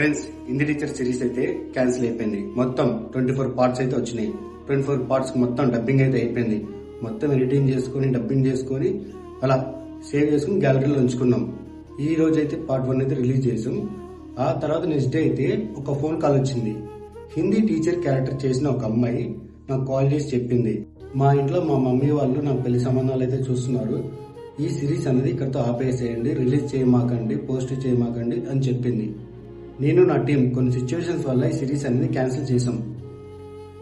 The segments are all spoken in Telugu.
ఫ్రెండ్స్, హిందీ టీచర్ సిరీస్ అయితే క్యాన్సిల్ అయిపోయింది. మొత్తం 24 పార్ట్స్ అయితే వచ్చినాయి. 24 పార్ట్స్ మొత్తం డబ్బింగ్ అయితే అయిపోయింది. మొత్తం ఎడిటింగ్ చేసుకుని డబ్బింగ్ చేసుకుని అలా సేవ్ చేసుకుని గ్యాలరీలో ఉంచుకున్నాం. ఈ రోజు అయితే పార్ట్ 1 అయితే రిలీజ్ చేసాం. ఆ తర్వాత నెక్స్ట్ డే అయితే ఒక ఫోన్ కాల్ వచ్చింది. హిందీ టీచర్ క్యారెక్టర్ చేసిన ఒక అమ్మాయి నాకు కాల్ చేసి చెప్పింది, మా ఇంట్లో మా మమ్మీ వాళ్ళు నా పెళ్లి సంబంధాలు అయితే చూస్తున్నారు, ఈ సిరీస్ అనేది ఇక్కడితో ఆపేసేయండి, రిలీజ్ చేయమాకండి, పోస్ట్ చేయమాకండి అని చెప్పింది. నేను నా టీం కొన్ని సిచ్యువేషన్స్ వల్ల ఈ సిరీస్ అనేది క్యాన్సిల్ చేసాం.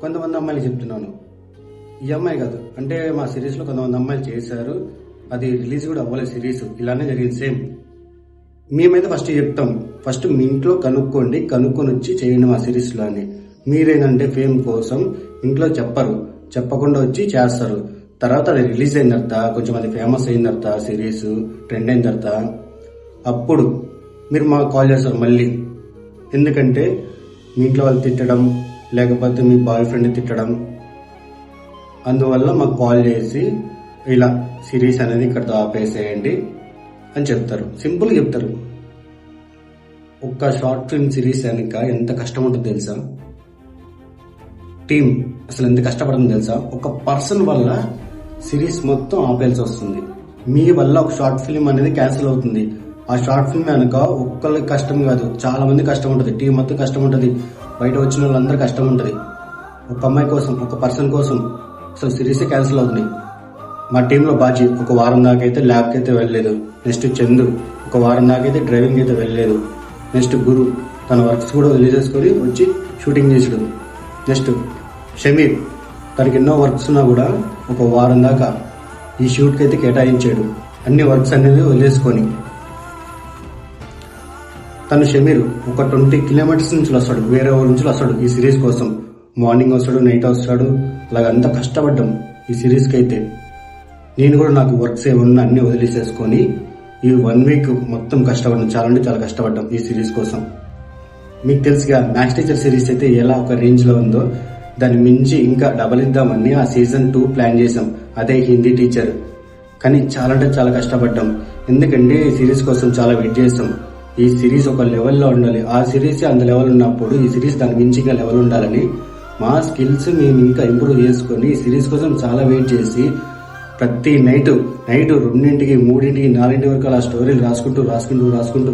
కొంతమంది అమ్మాయిలు చెప్తున్నాను, ఈ అమ్మాయి కాదు, అంటే మా సిరీస్ లో కొంతమంది అమ్మాయిలు చేశారు, అది రిలీజ్ కూడా అవ్వలేదు సిరీస్, ఇలానే జరిగింది సేమ్. మేమైతే ఫస్ట్ చెప్తాం, ఫస్ట్ మీ ఇంట్లో కనుక్కొని వచ్చి చేయండి మా సిరీస్ లో అని. మీరేంటంటే ఫేమ్ కోసం ఇంట్లో చెప్పకుండా వచ్చి చేస్తారు. తర్వాత అది రిలీజ్ అయిన తర్వాత కొంచెం అది ఫేమస్ అయిన తర్వాత సిరీస్ ట్రెండ్ అయిన తర్వాత అప్పుడు మీరు మాకు కాల్ చేస్తారు మళ్ళీ. ఎందుకంటే మీ ఇంట్లో వాళ్ళు తిట్టడం, లేకపోతే మీ బాయ్ ఫ్రెండ్ తిట్టడం, అందువల్ల మాకు కాల్ చేసి ఇలా సిరీస్ అనేది ఇక్కడతో ఆపేసేయండి అని చెప్తారు. సింపుల్గా చెప్తారు. ఒక్క షార్ట్ ఫిల్మ్ సిరీస్ వెనక ఎంత కష్టం ఉంటుందో తెలుసా? టీం అసలు ఎంత కష్టపడుతుందో తెలుసా? ఒక పర్సన్ వల్ల సిరీస్ మొత్తం ఆపేయాల్సి వస్తుంది. మీ వల్ల ఒక షార్ట్ ఫిల్మ్ అనేది క్యాన్సిల్ అవుతుంది. ఆ షార్ట్ ఫిల్మ్ వెనక ఒక్కరికి కష్టం కాదు, చాలా మంది కష్టం ఉంటుంది. టీం మొత్తం కష్టం ఉంటుంది, బయట వచ్చిన వాళ్ళందరూ కష్టం ఉంటుంది. ఒక అమ్మాయి కోసం, ఒక పర్సన్ కోసం అసలు సిరీసే క్యాన్సిల్ అవుతుంది. మా టీంలో బాజీ ఒక వారం దాకా అయితే ల్యాబ్కి అయితే వెళ్ళలేదు. నెక్స్ట్ చందు ఒక వారం దాకా అయితే డ్రైవింగ్ అయితే వెళ్ళలేదు. నెక్స్ట్ గురు తన వర్క్స్ కూడా వదిలేసేసుకొని వచ్చి షూటింగ్ చేసాడు. నెక్స్ట్ షమీర్ తనకి ఎన్నో వర్క్స్ ఉన్నా కూడా ఒక వారం దాకా ఈ షూట్కి అయితే కేటాయించాడు. అన్ని వర్క్స్ అనేది వదిలేసుకొని తను షమీర్ ఒక 20 కిలోమీటర్స్ నుంచి వస్తాడు, వేరే ఊరి నుంచి వస్తాడు ఈ సిరీస్ కోసం. మార్నింగ్ వస్తాడు, నైట్ వస్తాడు, అలాగంతా కష్టపడ్డాం ఈ సిరీస్కి అయితే. నేను కూడా నాకు వర్క్స్ ఏమన్నా అన్ని వదిలేసేసుకొని ఈ 1 వీక్ మొత్తం కష్టపడ్డాం, చాలా అంటే చాలా కష్టపడ్డాం ఈ సిరీస్ కోసం. మీకు తెలుసుగా మ్యాథ్స్ టీచర్ సిరీస్ అయితే ఎలా ఒక రేంజ్ లో ఉందో, దాన్ని మించి ఇంకా డబల్ ఇద్దామని ఆ సీజన్ 2 ప్లాన్ చేసాం, అదే హిందీ టీచర్. కానీ చాలా అంటే చాలా కష్టపడ్డాం, ఎందుకంటే ఈ సిరీస్ కోసం చాలా వెయిట్ చేసాం. ఈ సిరీస్ ఒక లెవెల్లో ఉండాలి, ఆ సిరీస్ అంత లెవెల్ ఉన్నప్పుడు ఈ సిరీస్ దాని మించిగా లెవెల్ ఉండాలని మా స్కిల్స్ మేము ఇంకా ఇంప్రూవ్ చేసుకొని ఈ సిరీస్ కోసం చాలా వెయిట్ చేసి ప్రతి నైట్ 2, 3, 4 వరకు అలా స్టోరీలు రాసుకుంటూ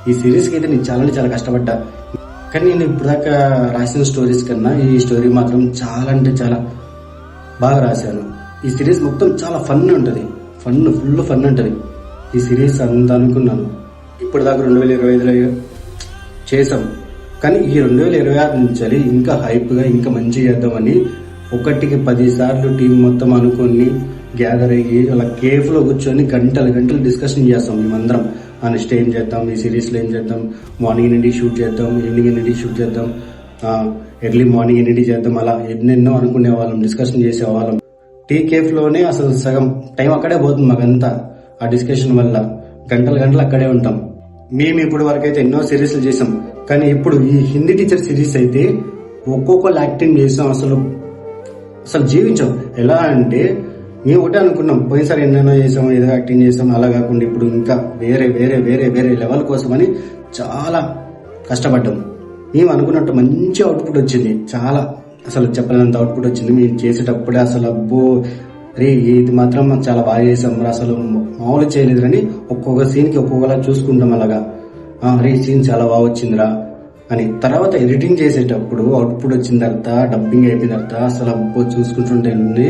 ఈ సిరీస్కి అయితే నేను చాలా చాలా కష్టపడ్డా. కానీ నేను ఇప్పుడు దాకా రాసిన స్టోరీస్ కన్నా ఈ స్టోరీ మాత్రం చాలా అంటే చాలా బాగా రాశాను. ఈ సిరీస్ మొత్తం చాలా ఫన్ ఉంటుంది, ఫుల్ ఫన్ ఉంటుంది ఈ సిరీస్ అంత అనుకున్నాను. ఇప్పుడు దాకా 2025లో చేసాం, కానీ ఈ 2026 నుంచి ఇంకా హైప్గా ఇంకా మంచి చేద్దామని 1కి 10 సార్లు టీం మొత్తం అనుకొని గ్యాదర్ అయ్యి అలా కేఫ్లో కూర్చొని గంటలు డిస్కషన్ చేస్తాం మేమందరం. నెక్స్ట్ ఏం చేద్దాం, ఈ సిరీస్లో ఏం చేద్దాం, మార్నింగ్ నుండి షూట్ చేద్దాం, ఈవినింగ్ నుండి షూట్ చేద్దాం, ఎర్లీ మార్నింగ్ నుండి చేద్దాం, అలా ఎన్నెన్నో అనుకునే వాళ్ళం, డిస్కషన్ చేసేవాళ్ళం. టీ కేఫ్లోనే అసలు సగం టైం అక్కడే పోతుంది మాకంతా. ఆ డిస్కషన్ వల్ల గంటలు అక్కడే ఉంటాం. మేము ఇప్పుడు వరకు అయితే ఎన్నో సిరీస్లు చేసాం, కానీ ఇప్పుడు ఈ హిందీ టీచర్ సిరీస్ అయితే ఒక్కొక్కరు యాక్టింగ్ చేసాం, అసలు జీవించాం. ఎలా అంటే మేము ఒకటే అనుకున్నాం, పోయినసారి ఎన్నెన్నో చేసాం, ఏదో యాక్టింగ్ చేసాం, అలా కాకుండా ఇప్పుడు ఇంకా వేరే లెవెల్ కోసమని చాలా కష్టపడ్డాం. మేము అనుకున్నట్టు మంచి అవుట్పుట్ వచ్చింది, చాలా అసలు చెప్పలేనంత అవుట్పుట్ వచ్చింది. మేము చేసేటప్పుడే అసలు అబ్బో రే ఇది మాత్రం మాకు చాలా బాగా చేసాం, అసలు మామూలు చేయలేదురని ఒక్కొక్క సీన్కి ఒక్కొక్కలా చూసుకుంటాం. అలాగా రే సీన్ చాలా బాగా వచ్చిందిరా అని. తర్వాత ఎడిటింగ్ చేసేటప్పుడు అవుట్పుట్ వచ్చిన తర్వాత, డబ్బింగ్ అయిపోయిన తర్వాత అసలు అబ్బో చూసుకుంటుంటే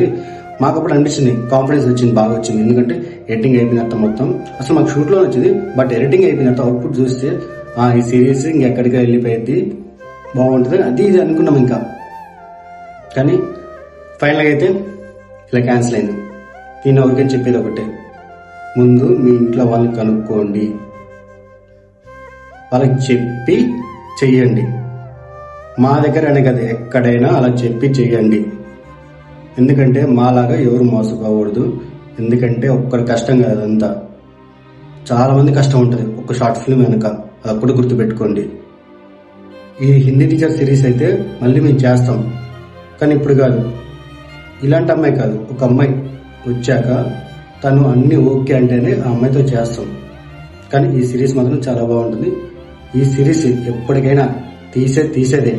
మాకు అప్పుడు అనిపించింది, కాన్ఫిడెన్స్ వచ్చింది, బాగా వచ్చింది. ఎందుకంటే ఎడిటింగ్ అయిపోయిన తర్వాత మొత్తం అసలు మాకు షూట్లో వచ్చింది, బట్ ఎడిటింగ్ అయిపోయిన తర్వాత అవుట్పుట్ చూస్తే ఈ సిరీస్ ఇంకెక్కడికి వెళ్ళిపోయింది, బాగుంటుంది అది ఇది అనుకున్నాం ఇంకా. కానీ ఫైనల్గా అయితే ఇలా క్యాన్సిల్ అయింది. నేను ఎవరికైనా చెప్పేది ఒకటే, ముందు మీ ఇంట్లో వాళ్ళని కనుక్కోండి, వాళ్ళకి చెప్పి చెయ్యండి. మా దగ్గర అనే కదా, ఎక్కడైనా అలా చెప్పి చెయ్యండి. ఎందుకంటే మాలాగా ఎవరు మోసపోకూడదు. ఎందుకంటే ఒక్కరి కష్టం కాదు, అదంతా చాలా మంది కష్టం ఉంటుంది ఒక షార్ట్ ఫిల్మ్ వెనక, అదొక్కటి గుర్తుపెట్టుకోండి. ఈ హిందీ టీచర్ సిరీస్ అయితే మళ్ళీ మేము చేస్తాం, కానీ ఇప్పుడు కాదు. ఇలాంటి అమ్మాయి కాదు, ఒక అమ్మాయి వచ్చాక తను అన్ని ఓకే అంటేనే ఆ అమ్మాయితో చేస్తాం. కానీ ఈ సిరీస్ మాత్రం చాలా బాగుంటుంది. ఈ సిరీస్ ఎప్పటికైనా తీసేదే.